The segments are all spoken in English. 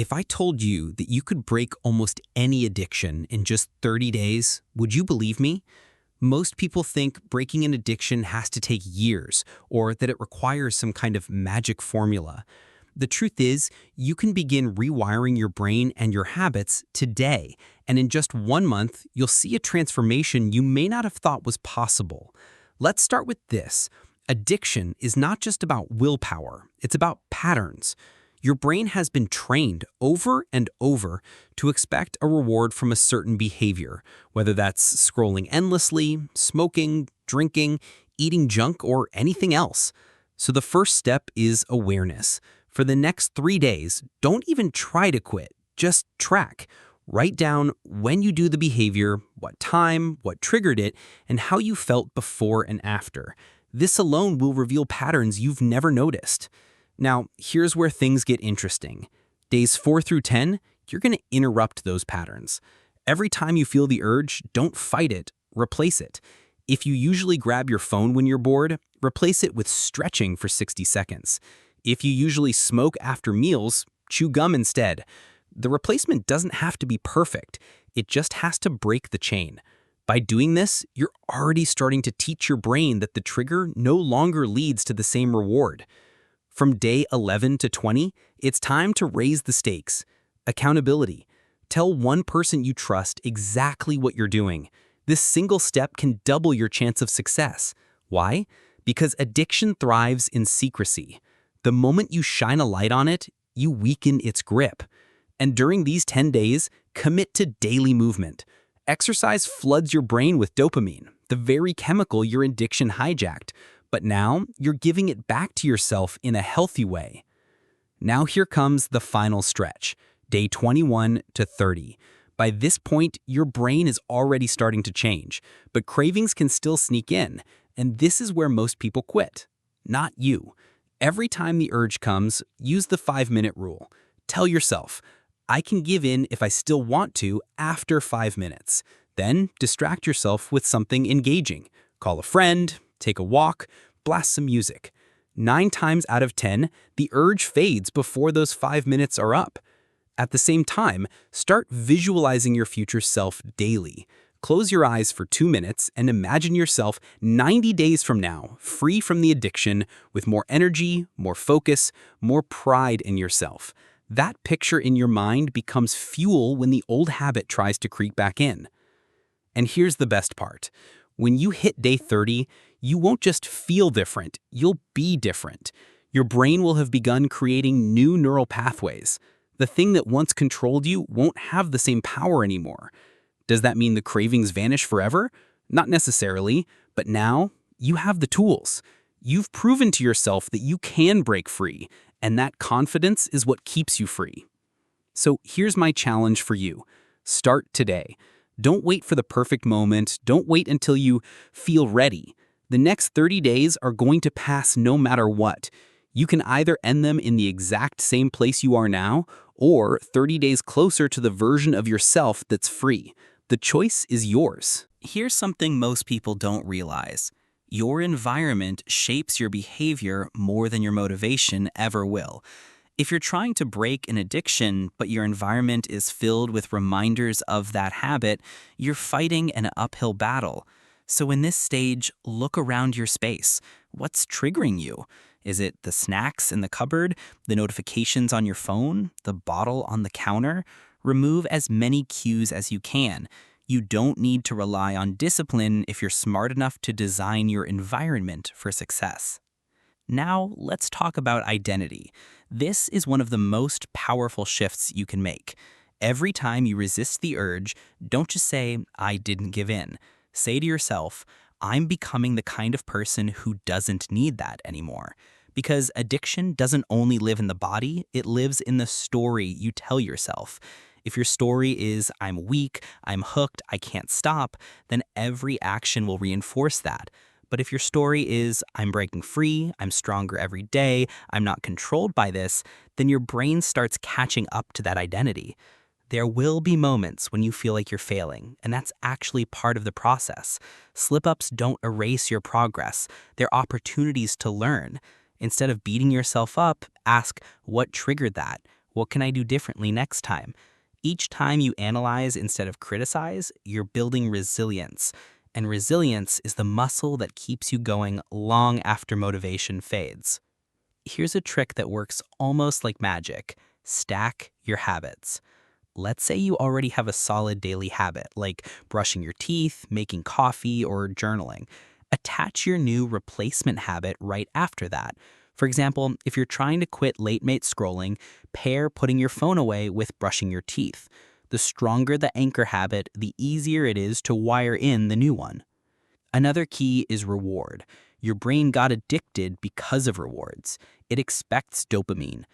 If I told you that you could break almost any addiction in just 30 days, would you believe me? Most people think breaking an addiction has to take years or that it requires some kind of magic formula. The truth is, you can begin rewiring your brain and your habits today, and in just 1 month, you'll see a transformation you may not have thought was possible. Let's start with this. Addiction is not just about willpower, it's about patterns. Your brain has been trained over and over to expect a reward from a certain behavior, whether that's scrolling endlessly, smoking, drinking, eating junk, or anything else. So the first step is awareness. For the next 3 days, don't even try to quit, just track. Write down when you do the behavior, what time, what triggered it, and how you felt before and after. This alone will reveal patterns you've never noticed. Now, here's where things get interesting. Days 4 through 10, you're going to interrupt those patterns. Every time you feel the urge, don't fight it, replace it. If you usually grab your phone when you're bored, replace it with stretching for 60 seconds. If you usually smoke after meals, chew gum instead. The replacement doesn't have to be perfect. It just has to break the chain. By doing this, you're already starting to teach your brain that the trigger no longer leads to the same reward. From day 11 to 20, it's time to raise the stakes. Accountability. Tell one person you trust exactly what you're doing. This single step can double your chance of success. Why? Because addiction thrives in secrecy. The moment you shine a light on it, you weaken its grip. And during these 10 days, commit to daily movement. Exercise floods your brain with dopamine, the very chemical your addiction hijacked. But now, you're giving it back to yourself in a healthy way. Now here comes the final stretch, day 21 to 30. By this point, your brain is already starting to change, but cravings can still sneak in, and this is where most people quit. Not you. Every time the urge comes, use the 5-minute rule. Tell yourself, I can give in if I still want to after 5 minutes. Then distract yourself with something engaging. Call a friend, take a walk, blast some music. 9 times out of 10, the urge fades before those 5 minutes are up. At the same time, start visualizing your future self daily. Close your eyes for 2 minutes and imagine yourself 90 days from now, free from the addiction, with more energy, more focus, more pride in yourself. That picture in your mind becomes fuel when the old habit tries to creep back in. And here's the best part. When you hit day 30, you won't just feel different, you'll be different. Your brain will have begun creating new neural pathways. The thing that once controlled you won't have the same power anymore. Does that mean the cravings vanish forever? Not necessarily, but now you have the tools. You've proven to yourself that you can break free, and that confidence is what keeps you free. So here's my challenge for you. Start today. Don't wait for the perfect moment. Don't wait until you feel ready. The next 30 days are going to pass no matter what. You can either end them in the exact same place you are now, or 30 days closer to the version of yourself that's free. The choice is yours. Here's something most people don't realize. Your environment shapes your behavior more than your motivation ever will. If you're trying to break an addiction, but your environment is filled with reminders of that habit, you're fighting an uphill battle. So in this stage, look around your space. What's triggering you? Is it the snacks in the cupboard, the notifications on your phone, the bottle on the counter? Remove as many cues as you can. You don't need to rely on discipline if you're smart enough to design your environment for success. Now, let's talk about identity. This is one of the most powerful shifts you can make. Every time you resist the urge, don't just say, I didn't give in. Say to yourself, I'm becoming the kind of person who doesn't need that anymore. Because addiction doesn't only live in the body, it lives in the story you tell yourself. If your story is, I'm weak, I'm hooked, I can't stop, then every action will reinforce that. But if your story is, I'm breaking free, I'm stronger every day, I'm not controlled by this, then your brain starts catching up to that identity. There will be moments when you feel like you're failing, and that's actually part of the process. Slip-ups don't erase your progress. They're opportunities to learn. Instead of beating yourself up, ask, what triggered that? What can I do differently next time? Each time you analyze instead of criticize, you're building resilience. And resilience is the muscle that keeps you going long after motivation fades. Here's a trick that works almost like magic. Stack your habits. Let's say you already have a solid daily habit, like brushing your teeth, making coffee, or journaling. Attach your new replacement habit right after that. For example, if you're trying to quit late-night scrolling, pair putting your phone away with brushing your teeth. The stronger the anchor habit, the easier it is to wire in the new one. Another key is reward. Your brain got addicted because of rewards. It expects dopamine.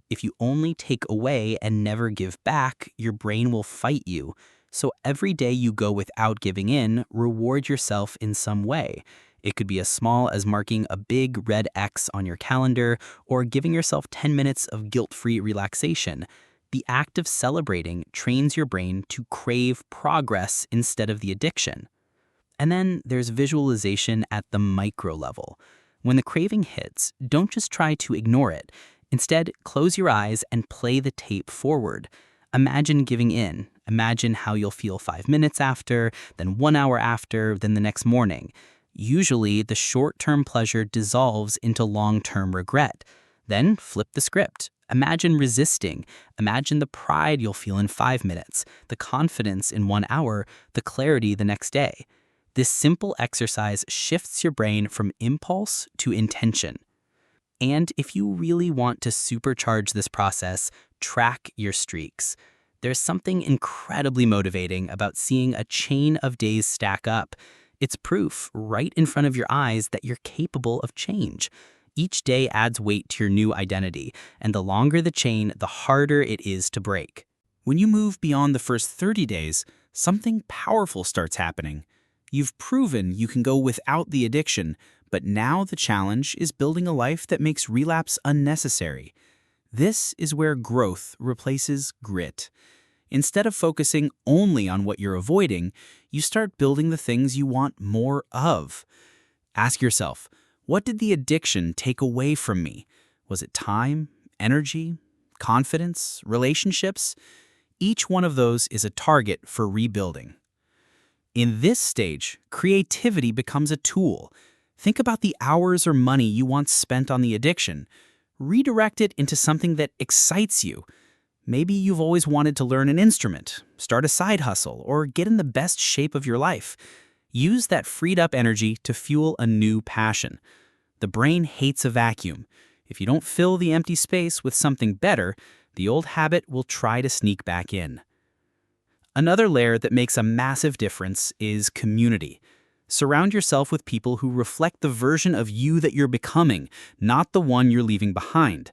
If you only take away and never give back, your brain will fight you. So every day you go without giving in, reward yourself in some way. It could be as small as marking a big red X on your calendar or giving yourself 10 minutes of guilt-free relaxation. The act of celebrating trains your brain to crave progress instead of the addiction. And then there's visualization at the micro level. When the craving hits, don't just try to ignore it. Instead, close your eyes and play the tape forward. Imagine giving in. Imagine how you'll feel 5 minutes after, then 1 hour after, then the next morning. Usually, the short-term pleasure dissolves into long-term regret. Then flip the script. Imagine resisting. Imagine the pride you'll feel in 5 minutes, the confidence in 1 hour, the clarity the next day. This simple exercise shifts your brain from impulse to intention. And if you really want to supercharge this process, track your streaks. There's something incredibly motivating about seeing a chain of days stack up. It's proof right in front of your eyes that you're capable of change. Each day adds weight to your new identity, and the longer the chain, the harder it is to break. When you move beyond the first 30 days, something powerful starts happening. You've proven you can go without the addiction, but now the challenge is building a life that makes relapse unnecessary. This is where growth replaces grit. Instead of focusing only on what you're avoiding, you start building the things you want more of. Ask yourself, what did the addiction take away from me? Was it time, energy, confidence, relationships? Each one of those is a target for rebuilding. In this stage, creativity becomes a tool. Think about the hours or money you once spent on the addiction. Redirect it into something that excites you. Maybe you've always wanted to learn an instrument, start a side hustle, or get in the best shape of your life. Use that freed up energy to fuel a new passion. The brain hates a vacuum. If you don't fill the empty space with something better, the old habit will try to sneak back in. Another layer that makes a massive difference is community. Surround yourself with people who reflect the version of you that you're becoming, not the one you're leaving behind.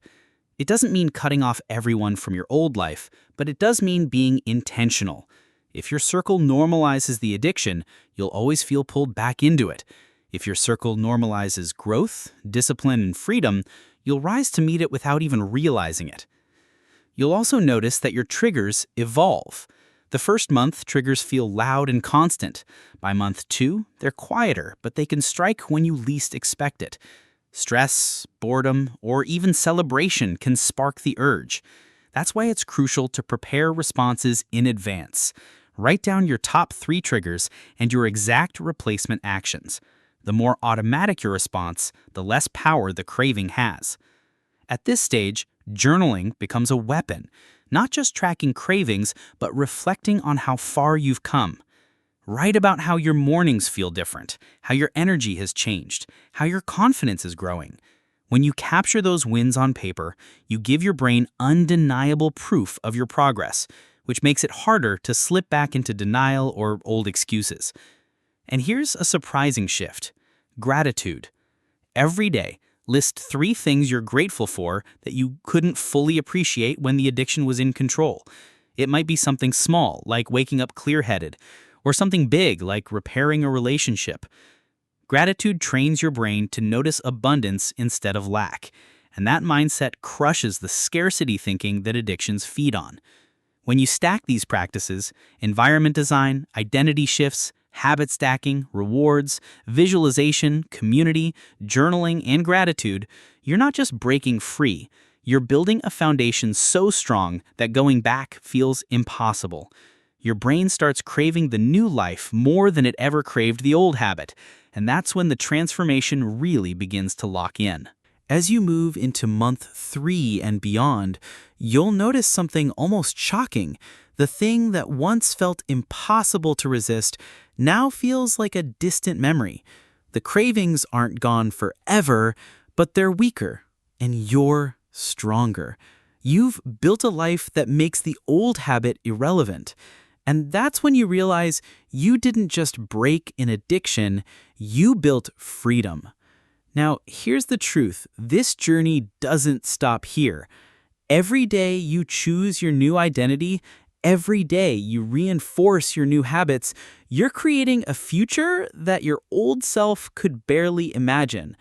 It doesn't mean cutting off everyone from your old life, but it does mean being intentional. If your circle normalizes the addiction, you'll always feel pulled back into it. If your circle normalizes growth, discipline, and freedom, you'll rise to meet it without even realizing it. You'll also notice that your triggers evolve. The first month, triggers feel loud and constant. By month 2, they're quieter, but they can strike when you least expect it. Stress, boredom, or even celebration can spark the urge. That's why it's crucial to prepare responses in advance. Write down your top 3 triggers and your exact replacement actions. The more automatic your response, the less power the craving has. At this stage, journaling becomes a weapon. Not just tracking cravings, but reflecting on how far you've come. Write about how your mornings feel different, how your energy has changed, how your confidence is growing. When you capture those wins on paper, you give your brain undeniable proof of your progress, which makes it harder to slip back into denial or old excuses. And here's a surprising shift: gratitude. Every day, list 3 things you're grateful for that you couldn't fully appreciate when the addiction was in control. It might be something small, like waking up clear-headed, or something big, like repairing a relationship. Gratitude trains your brain to notice abundance instead of lack, and that mindset crushes the scarcity thinking that addictions feed on. When you stack these practices, environment design, identity shifts, habit stacking, rewards, visualization, community, journaling, and gratitude, you're not just breaking free, You're building a foundation so strong that going back feels impossible. Your brain starts craving the new life more than it ever craved the old habit, and that's when the transformation really begins to lock in. As you move into month 3 and beyond, you'll notice something almost shocking. The thing that once felt impossible to resist now feels like a distant memory. The cravings aren't gone forever, but they're weaker, and you're stronger. You've built a life that makes the old habit irrelevant. And that's when you realize you didn't just break an addiction, you built freedom. Now, here's the truth. This journey doesn't stop here. Every day you choose your new identity, every day you reinforce your new habits, you're creating a future that your old self could barely imagine.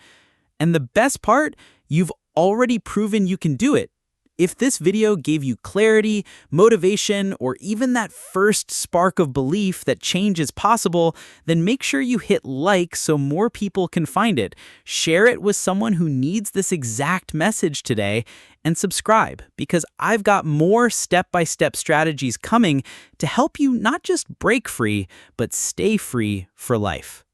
And the best part, you've already proven you can do it. If this video gave you clarity, motivation, or even that first spark of belief that change is possible, then make sure you hit like so more people can find it. Share it with someone who needs this exact message today, and subscribe, because I've got more step-by-step strategies coming to help you not just break free, but stay free for life.